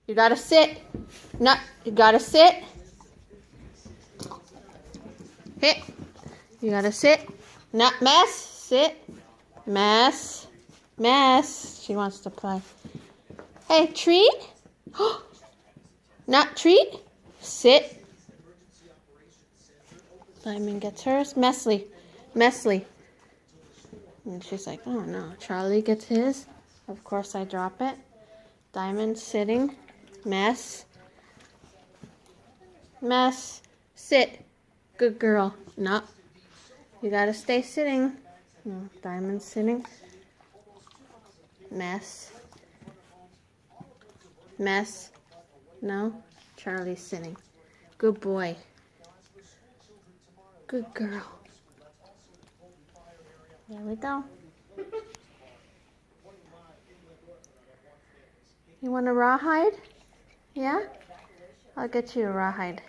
You gotta sit. No, you gotta sit. Hit. You gotta sit. Not mess. Sit. Mess. Mess. She wants to play. Hey, treat. Not treat. Sit. Diamond gets hers. Messly. Messly. And she's like, oh no. Charlie gets his. Of course I drop it. Diamond sitting. Mess. Mess. Sit. Good girl. No. You gotta stay sitting. No. Diamond sitting. Mess. Mess. No. Charlie's sitting. Good boy. Good girl. There we go. You want a rawhide? Yeah? I'll get you a rawhide.